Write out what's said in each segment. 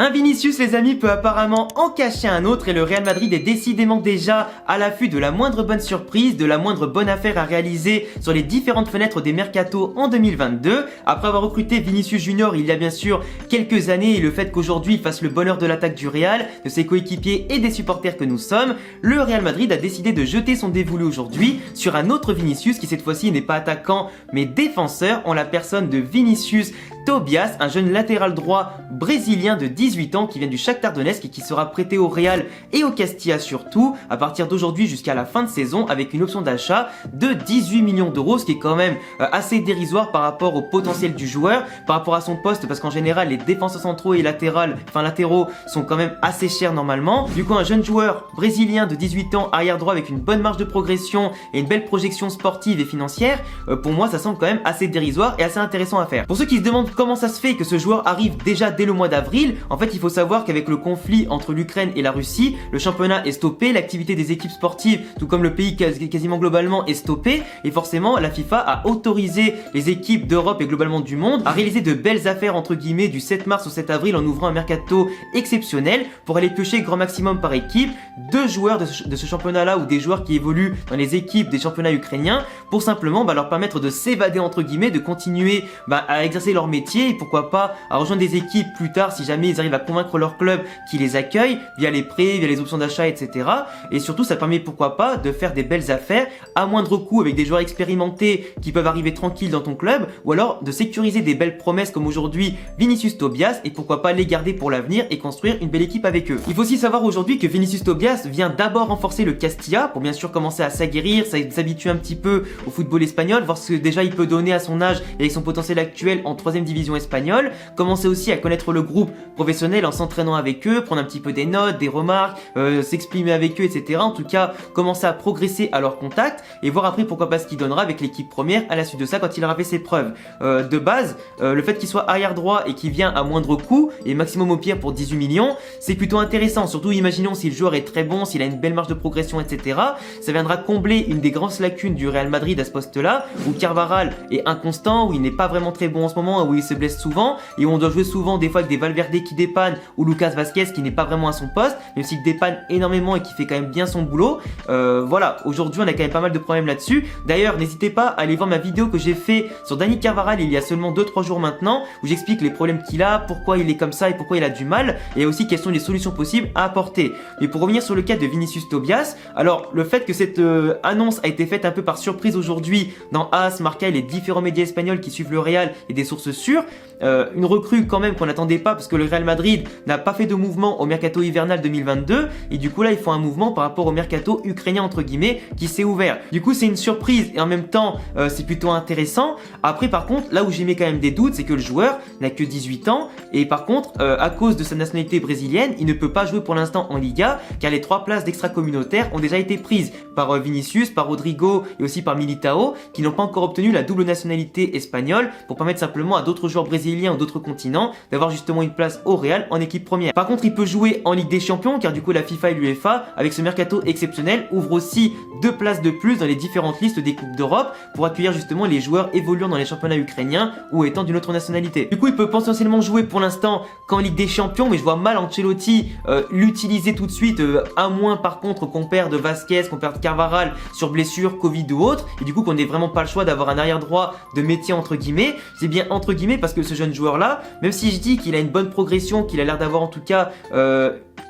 Un Vinicius les amis peut apparemment en cacher un autre et le Real Madrid est décidément déjà à l'affût de la moindre bonne surprise, de la moindre bonne affaire à réaliser sur les différentes fenêtres des mercatos en 2022. Après avoir recruté Vinicius Junior il y a bien sûr quelques années et le fait qu'aujourd'hui il fasse le bonheur de l'attaque du Real, de ses coéquipiers et des supporters que nous sommes, le Real Madrid a décidé de jeter son dévolu aujourd'hui sur un autre Vinicius qui cette fois-ci n'est pas attaquant mais défenseur en la personne de Vinicius Tobias, un jeune latéral droit brésilien de 18 ans qui vient du Shakhtar Donetsk et qui sera prêté au Real et au Castilla surtout à partir d'aujourd'hui jusqu'à la fin de saison avec une option d'achat de 18 millions d'euros, ce qui est quand même assez dérisoire par rapport au potentiel du joueur, par rapport à son poste parce qu'en général les défenseurs centraux et latéraux sont quand même assez chers normalement. Du coup un jeune joueur brésilien de 18 ans arrière droit avec une bonne marge de progression et une belle projection sportive et financière, pour moi ça semble quand même assez dérisoire et assez intéressant à faire. Pour ceux qui se demandent comment ça se fait que ce joueur arrive déjà dès le mois d'avril, en fait il faut savoir qu'avec le conflit entre l'Ukraine et la Russie, le championnat est stoppé, l'activité des équipes sportives, tout comme le pays quasiment globalement est stoppé et forcément la FIFA a autorisé les équipes d'Europe et globalement du monde à réaliser de belles affaires entre guillemets du 7 mars au 7 avril en ouvrant un mercato exceptionnel pour aller piocher grand maximum par équipe 2 joueurs de ce championnat là ou des joueurs qui évoluent dans les équipes des championnats ukrainiens pour simplement leur permettre de s'évader entre guillemets, de continuer à exercer leur métier et pourquoi pas à rejoindre des équipes plus tard si jamais ils arrivent à convaincre leur club qui les accueille via les prêts, via les options d'achat, etc. Et surtout ça permet pourquoi pas de faire des belles affaires à moindre coût avec des joueurs expérimentés qui peuvent arriver tranquilles dans ton club ou alors de sécuriser des belles promesses comme aujourd'hui Vinicius Tobias et pourquoi pas les garder pour l'avenir et construire une belle équipe avec eux. Il faut aussi savoir aujourd'hui que Vinicius Tobias vient d'abord renforcer le Castilla pour bien sûr commencer à s'aguerrir, s'habituer un petit peu au football espagnol, voir ce que déjà il peut donner à son âge et avec son potentiel actuel en 3ème division espagnole, commencer aussi à connaître le groupe professionnel en s'entraînant avec eux, prendre un petit peu des notes, des remarques, s'exprimer avec eux, etc. En tout cas, commencer à progresser à leur contact et voir après pourquoi pas ce qu'il donnera avec l'équipe première à la suite de ça quand il aura fait ses preuves. De base, le fait qu'il soit arrière droit et qu'il vient à moindre coût et maximum au pire pour 18 millions, c'est plutôt intéressant. Surtout imaginons si le joueur est très bon, s'il a une belle marge de progression, etc. Ça viendra combler une des grandes lacunes du Real Madrid à ce poste-là, où Carvajal est inconstant, où il n'est pas vraiment très bon en ce moment, où il se blesse souvent et où on doit jouer souvent des fois avec des Valverde qui dépannent ou Lucas Vazquez qui n'est pas vraiment à son poste, même s'il dépanne énormément et qui fait quand même bien son boulot. Voilà, aujourd'hui on a quand même pas mal de problèmes là-dessus. D'ailleurs, n'hésitez pas à aller voir ma vidéo que j'ai fait sur Dani Carvajal il y a seulement 2-3 jours maintenant, où j'explique les problèmes qu'il a, pourquoi il est comme ça et pourquoi il a du mal, et aussi quelles sont les solutions possibles à apporter. Mais pour revenir sur le cas de Vinicius Tobias, alors le fait que cette annonce a été faite un peu par surprise aujourd'hui dans AS, Marca et les différents médias espagnols qui suivent le Real et des sources sûres, une recrue quand même qu'on n'attendait pas parce que le Real Madrid n'a pas fait de mouvement au mercato hivernal 2022 et du coup là ils font un mouvement par rapport au mercato ukrainien entre guillemets qui s'est ouvert. Du coup c'est une surprise et en même temps c'est plutôt intéressant. Après par contre là où j'ai mis quand même des doutes c'est que le joueur n'a que 18 ans et par contre à cause de sa nationalité brésilienne il ne peut pas jouer pour l'instant en Liga car les 3 places d'extra-communautaires ont déjà été prises par Vinicius, par Rodrigo et aussi par Militao qui n'ont pas encore obtenu la double nationalité espagnole pour permettre simplement à d'autres joueurs brésiliens ou d'autres continents d'avoir justement une place au Real en équipe première. Par contre il peut jouer en Ligue des Champions car du coup la FIFA et l'UEFA avec ce mercato exceptionnel ouvrent aussi 2 places de plus dans les différentes listes des coupes d'Europe pour accueillir justement les joueurs évoluant dans les championnats ukrainiens ou étant d'une autre nationalité. Du coup il peut potentiellement jouer pour l'instant qu'en Ligue des Champions mais je vois mal Ancelotti l'utiliser tout de suite à moins par contre qu'on perde Vazquez, qu'on perde Carvajal sur blessure, Covid ou autre et du coup qu'on n'ait vraiment pas le choix d'avoir un arrière droit de métier entre guillemets. C'est bien entre guillemets parce que ce jeune joueur là, même si je dis qu'il a une bonne progression, qu'il a l'air d'avoir en tout cas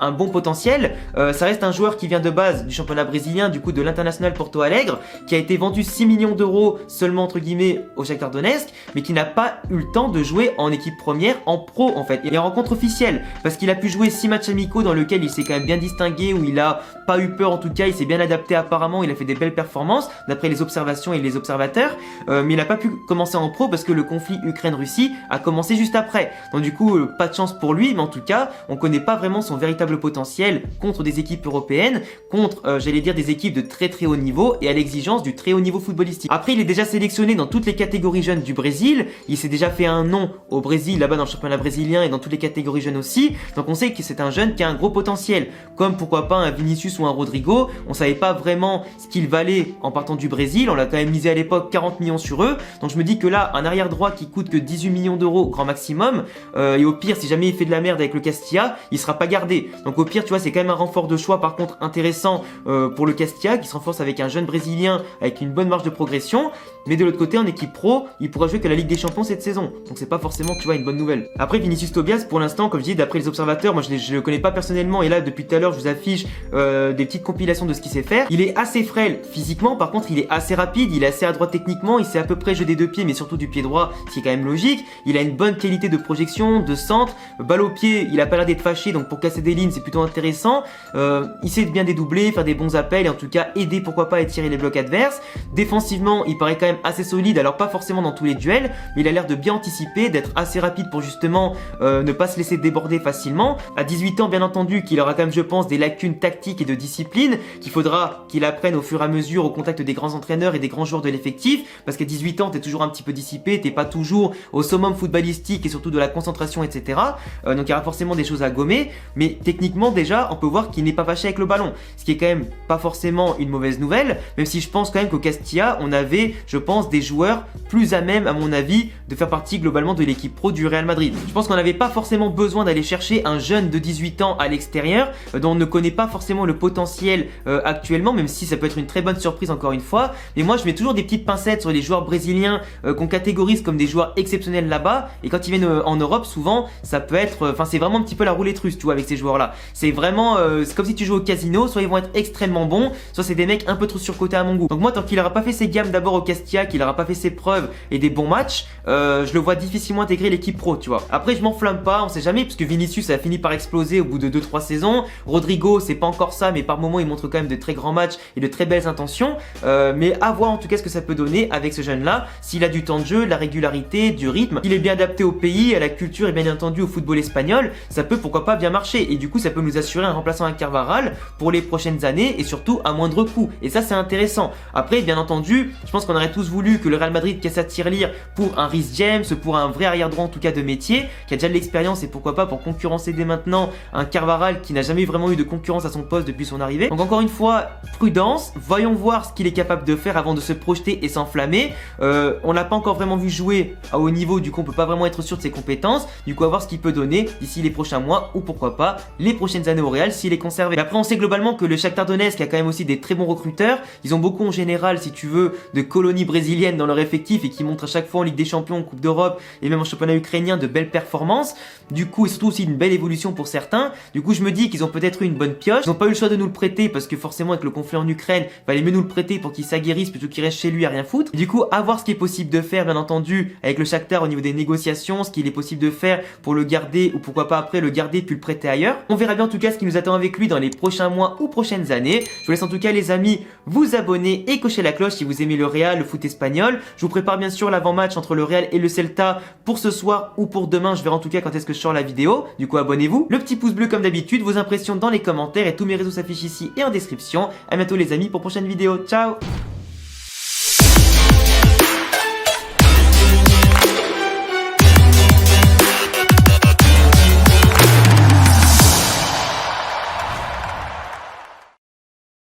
un bon potentiel, ça reste un joueur qui vient de base du championnat brésilien, du coup de l'International Porto Alegre, qui a été vendu 6 millions d'euros seulement entre guillemets au Shakhtar Donetsk, mais qui n'a pas eu le temps de jouer en équipe première, en pro en fait, et en rencontre officielle, parce qu'il a pu jouer 6 matchs amicaux dans lesquels il s'est quand même bien distingué, où il a pas eu peur en tout cas, il s'est bien adapté apparemment, il a fait des belles performances d'après les observations et les observateurs, mais il n'a pas pu commencer en pro parce que le conflit Ukraine-Russie a commencé juste après. Donc du coup, pas de chance pour lui, mais en tout cas, on connaît pas vraiment son véritable véritable potentiel contre des équipes européennes, contre, j'allais dire, des équipes de très très haut niveau et à l'exigence du très haut niveau footballistique. Après, il est déjà sélectionné dans toutes les catégories jeunes du Brésil, il s'est déjà fait un nom au Brésil, là-bas dans le championnat brésilien et dans toutes les catégories jeunes aussi, donc on sait que c'est un jeune qui a un gros potentiel, comme pourquoi pas un Vinicius ou un Rodrigo, on savait pas vraiment ce qu'il valait en partant du Brésil, on l'a quand même misé à l'époque 40 millions sur eux, donc je me dis que là, un arrière droit qui coûte que 18 millions d'euros grand maximum, et au pire, si jamais il fait de la merde avec le Castilla, il sera pas gardé, donc au pire, tu vois, c'est quand même un renfort de choix par contre intéressant pour le Castilla, qui se renforce avec un jeune Brésilien avec une bonne marge de progression, mais de l'autre côté, en équipe pro, il pourra jouer que la Ligue des Champions cette saison, donc c'est pas forcément, tu vois, une bonne nouvelle. Après, Vinicius Tobias, pour l'instant, comme je dis, d'après les observateurs, moi je le connais pas personnellement, et là, depuis tout à l'heure, je vous affiche des petites compilations de ce qu'il sait faire. Il est assez frêle physiquement, par contre, il est assez rapide, il est assez adroit techniquement, il sait à peu près jouer des deux pieds, mais surtout du pied droit, ce qui est quand même logique. Il a une bonne qualité de projection, de centre, balle au pied, il a pas l'air d'être fâché, donc pour casser des lignes, c'est plutôt intéressant. Il sait bien dédoubler, faire des bons appels, et en tout cas, aider pourquoi pas à étirer les blocs adverses. Défensivement, il paraît quand même assez solide, alors pas forcément dans tous les duels, mais il a l'air de bien anticiper, d'être assez rapide pour justement ne pas se laisser déborder facilement. À 18 ans, bien entendu, qu'il aura quand même, je pense, des lacunes tactiques et de discipline, qu'il faudra qu'il apprenne au fur et à mesure au contact des grands entraîneurs et des grands joueurs de l'effectif, parce qu'à 18 ans, t'es toujours un petit peu dissipé, t'es pas toujours au summum footballistique et surtout de la concentration, etc. Donc il y aura forcément des choses à gommer, mais techniquement déjà, on peut voir qu'il n'est pas fâché avec le ballon, ce qui est quand même pas forcément une mauvaise nouvelle, même si je pense quand même qu'au Castilla, on avait, je pense, des joueurs plus à même, à mon avis, de faire partie globalement de l'équipe pro du Real Madrid. Je pense qu'on n'avait pas forcément besoin d'aller chercher un jeune de 18 ans à l'extérieur, dont on ne connaît pas forcément le potentiel actuellement, même si ça peut être une très bonne surprise encore une fois. Mais moi, je mets toujours des petites pincettes sur les joueurs brésiliens qu'on catégorise comme des joueurs exceptionnels là-bas, et quand ils viennent en Europe, souvent, ça peut être, enfin, c'est vraiment un petit peu la roulette russe, tu vois, avec ces joueurs-là. C'est vraiment, c'est comme si tu joues au casino, soit ils vont être extrêmement bons, soit c'est des mecs un peu trop surcotés à mon goût. Donc moi, tant qu'il n'aura pas fait ses gammes d'abord au Castilla, qu'il n'aura pas fait ses preuves et des bons matchs, je le vois difficilement intégrer l'équipe pro, tu vois. Après, je m'enflamme pas, on sait jamais, parce que Vinicius a fini par exploser au bout de 2-3 saisons. Rodrigo, c'est pas encore ça, mais par moments, il montre quand même de très grands matchs et de très belles intentions. Mais à voir en tout cas ce que ça peut donner avec ce jeune-là, s'il a du temps de jeu, de la régularité, du rythme, il est bien adapté au pays, à la culture et bien entendu au football espagnol, ça peut pourquoi pas bien marcher. Et du coup, ça peut nous assurer un remplaçant à Carvajal pour les prochaines années et surtout à moindre coût. Et ça, c'est intéressant. Après, bien entendu, je pense qu'on aurait tous voulu que le Real Madrid casse sa tirelire pour un Reece James, pour un vrai arrière droit en tout cas de métier, qui a déjà de l'expérience et pourquoi pas pour concurrencer dès maintenant un Carvajal qui n'a jamais vraiment eu de concurrence à son poste depuis son arrivée. Donc encore une fois, prudence, voyons voir ce qu'il est capable de faire avant de se projeter et s'enflammer. On l'a pas encore vraiment vu jouer à haut niveau, du coup on peut pas vraiment être sûr de ses compétences, du coup à voir ce qu'il peut donner d'ici les prochains mois ou pourquoi pas les prochaines années au Real s'il est conservé. Mais après on sait globalement que le Shakhtar Donetsk a quand même aussi des très bons recruteurs, ils ont beaucoup en général si tu veux de colonies brésiliennes dans leur effectif et qui montrent à chaque fois en Ligue des Champions, en Coupe d'Europe et même en championnat ukrainien de belles performances, du coup et surtout aussi une belle évolution pour certains. Du coup je me dis qu'ils ont peut-être eu une bonne pioche, ils n'ont pas eu le choix de nous le prêter parce que forcément avec le conflit en Ukraine, il fallait mieux nous le prêter pour qu'il s'aguerrisse plutôt qu'il reste chez lui à rien foutre. Et du coup à voir ce qui est possible de faire bien entendu avec le Shakhtar au niveau des négociations, ce qu'il est possible de faire pour le garder ou pourquoi pas après le garder puis le prêter ailleurs. On verra bien en tout cas ce qui nous attend avec lui dans les prochains mois ou prochaines années. Je vous laisse en tout cas les amis vous abonner et cocher la cloche si vous aimez le Real, le foot espagnol. Je vous prépare bien sûr l'avant-match entre le Real et le Celta pour ce soir ou pour demain, je verrai en tout cas quand est-ce que je sors la vidéo. Du coup abonnez-vous, le petit pouce bleu comme d'habitude, vos impressions dans les commentaires et tous mes réseaux s'affichent ici et en description. À bientôt les amis pour prochaine vidéo, ciao.